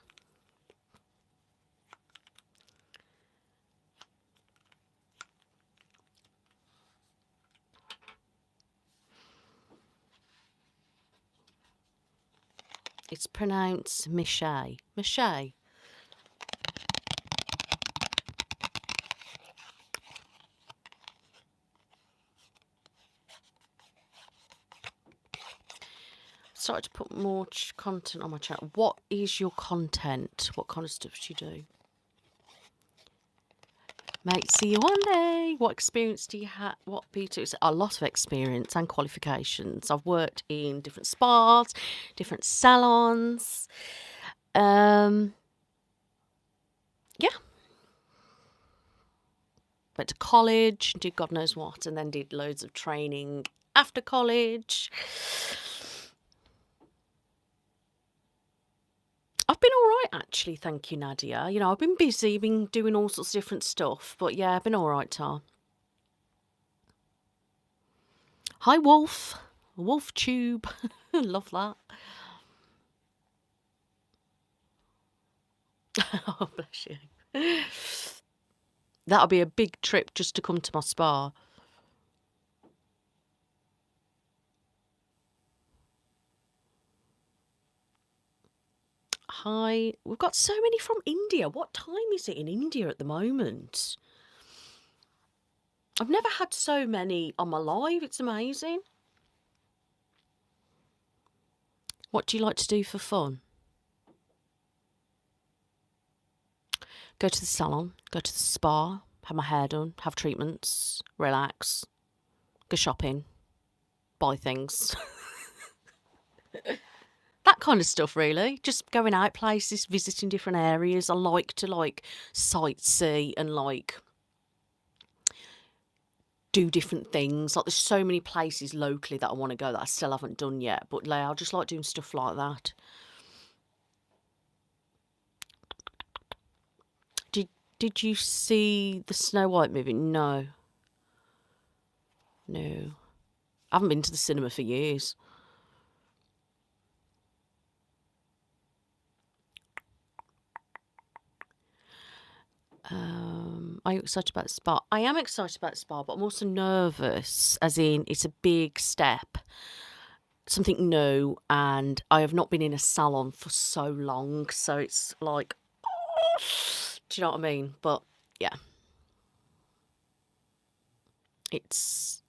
It's pronounced Miche. Miche. Started to put more content on my channel. What is your content? What kind of stuff do you do? Mate, see you one day. What experience do you have? What beauty? A lot of experience and qualifications. I've worked in different spas, different salons. Yeah. Went to college, did God knows what, and then did loads of training after college. I've been all right, actually, thank you, Nadia. I've been busy, been doing all sorts of different stuff, but yeah, I've been all right, Tar. Hi, Wolf. Wolf Tube. Love that. Oh, bless you. That'll be a big trip just to come to my spa. Hi. We've got so many from India. What time is it in India at the moment? I've never had so many on my live. It's amazing. What do you like to do for fun? Go to the salon, go to the spa, have my hair done, have treatments, relax, go shopping, buy things. That kind of stuff, really. Just going out places, visiting different areas. I like to sightsee and do different things. Like there's so many places locally that I want to go that I still haven't done yet. But I just like doing stuff like that. Did you see the Snow White movie? No. I haven't been to the cinema for years. Are you excited about the spa? I am excited about the spa, but I'm also nervous, as in it's a big step, something new, and I have not been in a salon for so long, so it's like, do you know what I mean? But yeah, it's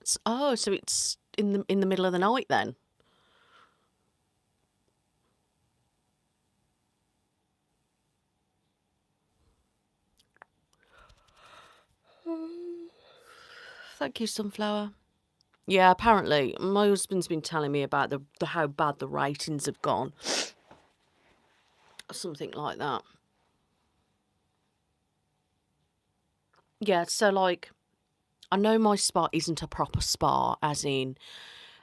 so it's in the middle of the night then. Thank you, Sunflower. Yeah, apparently my husband's been telling me about the how bad the ratings have gone, something like that. Yeah, so I know my spa isn't a proper spa, as in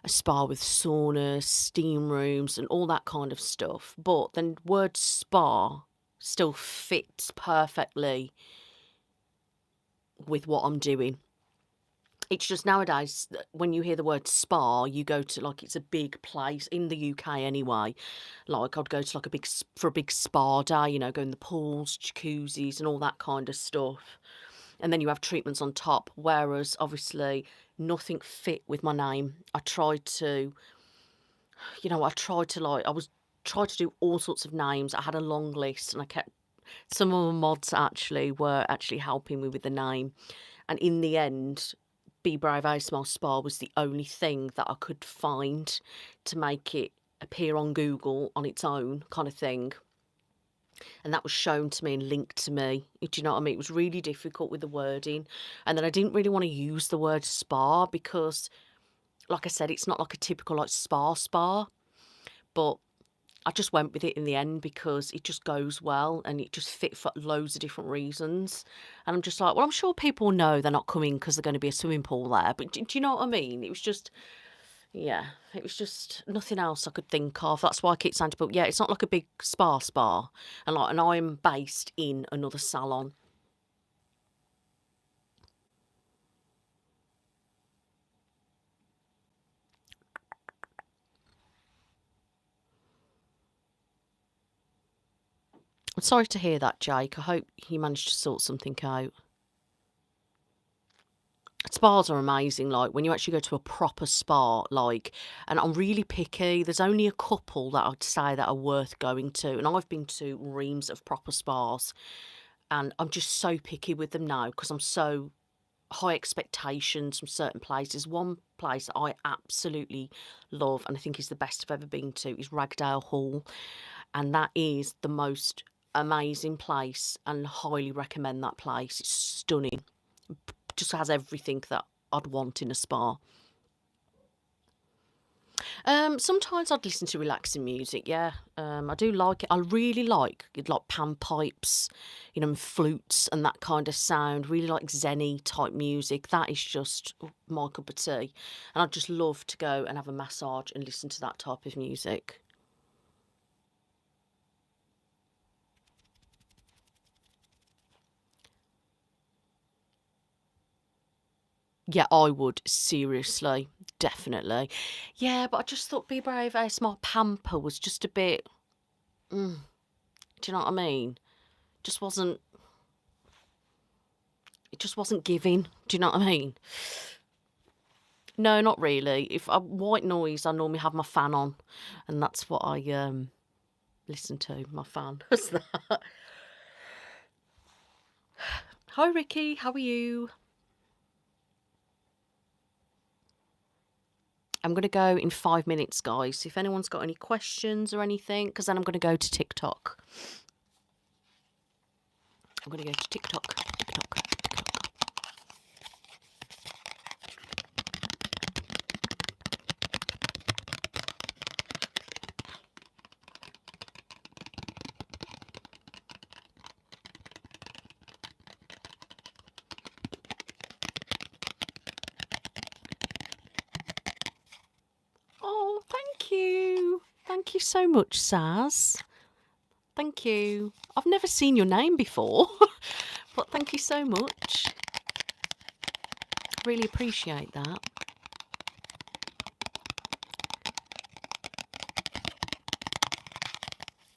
a spa with saunas, steam rooms, and all that kind of stuff. But the word spa still fits perfectly with what I'm doing. It's just nowadays, when you hear the word spa, you go to it's a big place in the UK anyway. Like I'd go to for a big spa day, go in the pools, jacuzzis, and all that kind of stuff. And then you have treatments on top. Whereas obviously nothing fit with my name. I tried to tried to do all sorts of names. I had a long list, and some of my mods were actually helping me with the name. And in the end, Be Brave ASMR Spa was the only thing that I could find to make it appear on Google on its own, kind of thing. And that was shown to me and linked to me. Do you know what I mean? It was really difficult with the wording. And then I didn't really want to use the word spa because, like I said, it's not like a typical spa. But I just went with it in the end because it just goes well and it just fit for loads of different reasons. And I'm just like, well, I'm sure people know they're not coming because they're going to be a swimming pool there. But do you know what I mean? It was just nothing else I could think of. That's why I keep saying to people, yeah, it's not like a big spa. And I'm based in another salon. I'm sorry to hear that, Jake. I hope you managed to sort something out. Spas are amazing, when you actually go to a proper spa, and I'm really picky. There's only a couple that I'd say that are worth going to, and I've been to reams of proper spas, and I'm just so picky with them now because I'm so high expectations from certain places. One place that I absolutely love, and I think is the best I've ever been to, is Ragdale Hall, and that is the most amazing place, and highly recommend that place. It's stunning. Just has everything that I'd want in a spa. Sometimes I'd listen to relaxing music, yeah. I do like it. I really like panpipes, and flutes and that kind of sound. Really like zen-y type music. That is just my cup of tea. And I'd just love to go and have a massage and listen to that type of music. Yeah, I would. Seriously. Definitely. Yeah, but I just thought Be Brave ASMR Pamper was just a bit... do you know what I mean? Just wasn't... It just wasn't giving. Do you know what I mean? No, not really. If white noise, I normally have my fan on, and that's what I listen to. My fan. What's that? Hi, Ricky. How are you? I'm going to go in 5 minutes, guys. If anyone's got any questions or anything, because then I'm going to go to TikTok. I'm going to go to TikTok. thank you so much, Saz. Thank you. I've never seen your name before, but thank you so much. Really appreciate that.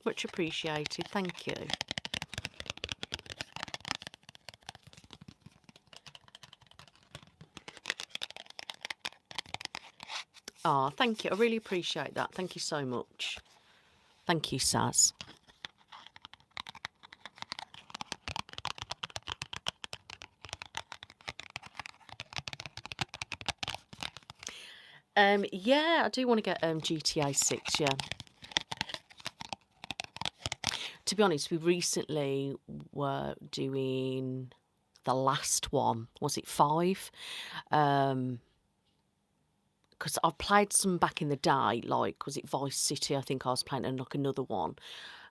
Much appreciated. Thank you. Ah, thank you. I really appreciate that. Thank you so much. Thank you, Saz. Yeah, I do want to get GTA 6, yeah. To be honest, we recently were doing the last one. Was it 5? Because I've played some back in the day, like, was it Vice City? I think I was playing, and like another one.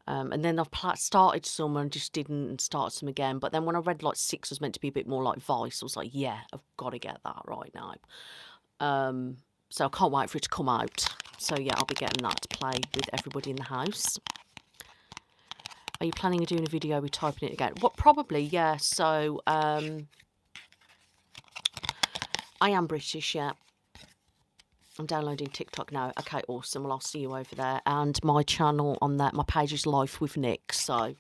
And then I've started some and just didn't start some again. But then when I read like 6 was meant to be a bit more like Vice, I was like, yeah, I've got to get that right now. So I can't wait for it to come out. So yeah, I'll be getting that to play with everybody in the house. Are you planning on doing a video with typing it again? What, probably, yeah. So I am British, yeah. I'm downloading TikTok now. Okay, awesome. Well, I'll see you over there. And my channel on that, my page is Life with Nick. So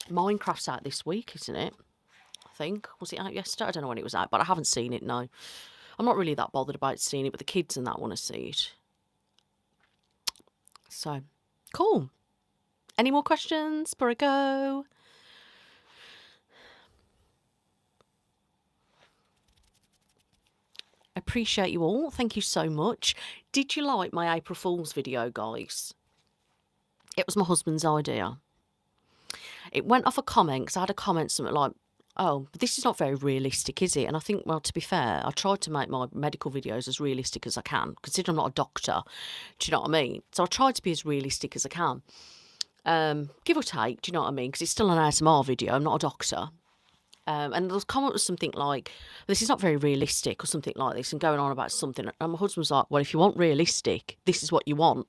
Minecraft's out this week, isn't it? I think. Was it out yesterday? I don't know when it was out, but I haven't seen it, no. I'm not really that bothered about seeing it, but the kids and that want to see it. So, cool. Any more questions before I go? Appreciate you all. Thank you so much. Did you like my April Fool's video, guys? It was my husband's idea. It went off a comment, because I had a comment something like, oh, this is not very realistic, is it? And I think, well, to be fair, I tried to make my medical videos as realistic as I can, considering I'm not a doctor. Do you know what I mean? So I tried to be as realistic as I can. Give or take, do you know what I mean? Because it's still an ASMR video, I'm not a doctor. And the comment was something like, this is not very realistic, or something like this, and going on about something. And my husband was like, well, if you want realistic, this is what you want.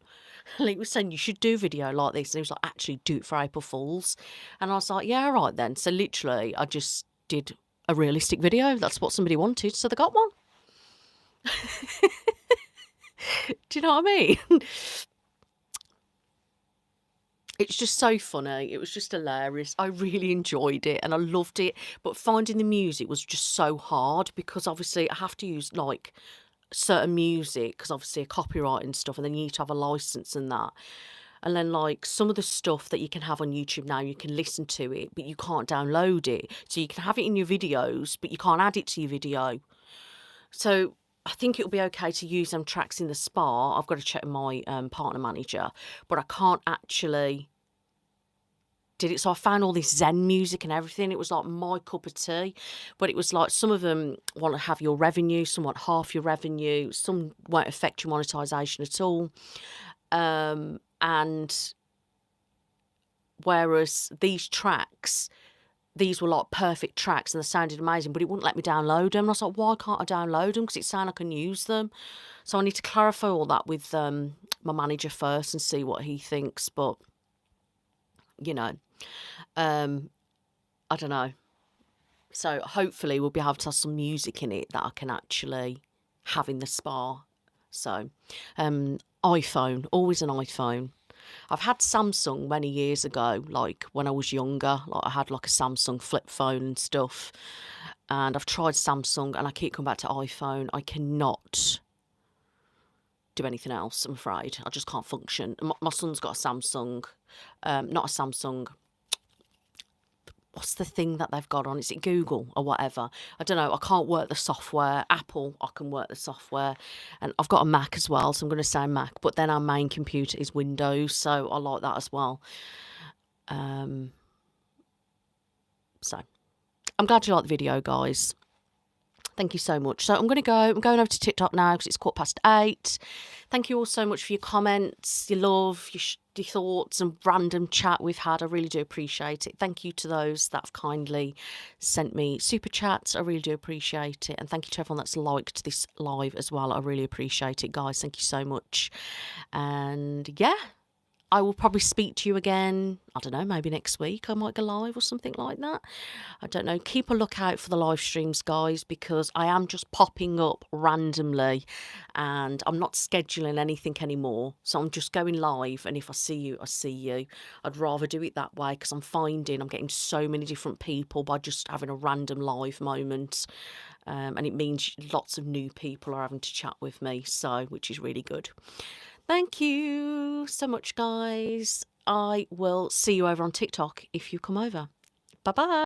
And he was saying, you should do a video like this. And he was like, actually, do it for April Fools. And I was like, yeah, all right then. So literally, I just did a realistic video. That's what somebody wanted, so they got one. Do you know what I mean? It's just so funny. It was just hilarious. I really enjoyed it and I loved it. But finding the music was just so hard, because obviously I have to use like certain music, because obviously a copyright and stuff, and then you need to have a license and that. And then like some of the stuff that you can have on YouTube now, you can listen to it, but you can't download it. So you can have it in your videos, but you can't add it to your video. So I think it'll be okay to use them tracks in the spa. I've got to check my partner manager, but I can't actually did it. So I found all this Zen music and everything. It was like my cup of tea, but it was like some of them want to have your revenue, some want half your revenue, some won't affect your monetization at all. And whereas these tracks, these were like perfect tracks and they sounded amazing, but it wouldn't let me download them. And I was like, why can't I download them? Because it sounded like I can use them. So I need to clarify all that with my manager first and see what he thinks. But, you know, I don't know. So hopefully we'll be able to have some music in it that I can actually have in the spa. So iPhone, always an iPhone. I've had Samsung many years ago, like when I was younger. Like I had like a Samsung flip phone and stuff. And I've tried Samsung and I keep coming back to iPhone. I cannot do anything else, I'm afraid. I just can't function. My son's got a Samsung, not a Samsung. What's the thing that they've got on? Is it Google or whatever? I don't know. I can't work the software. Apple, I can work the software. And I've got a Mac as well, so I'm going to say Mac. But then our main computer is Windows, so I like that as well. So I'm glad you liked the video, guys. Thank you so much. So I'm going to go. I'm going over to TikTok now because it's 8:15. Thank you all so much for your comments, your love, your thoughts and random chat we've had. I really do appreciate it. Thank you to those that have kindly sent me super chats. I really do appreciate it. And thank you to everyone that's liked this live as well. I really appreciate it, guys. Thank you so much. And yeah, I will probably speak to you again, I don't know, maybe next week I might go live or something like that. I don't know. Keep a lookout for the live streams, guys, because I am just popping up randomly and I'm not scheduling anything anymore. So I'm just going live, and if I see you, I see you. I'd rather do it that way because I'm getting so many different people by just having a random live moment. And it means lots of new people are having to chat with me, so which is really good. Thank you so much, guys. I will see you over on TikTok if you come over. Bye bye.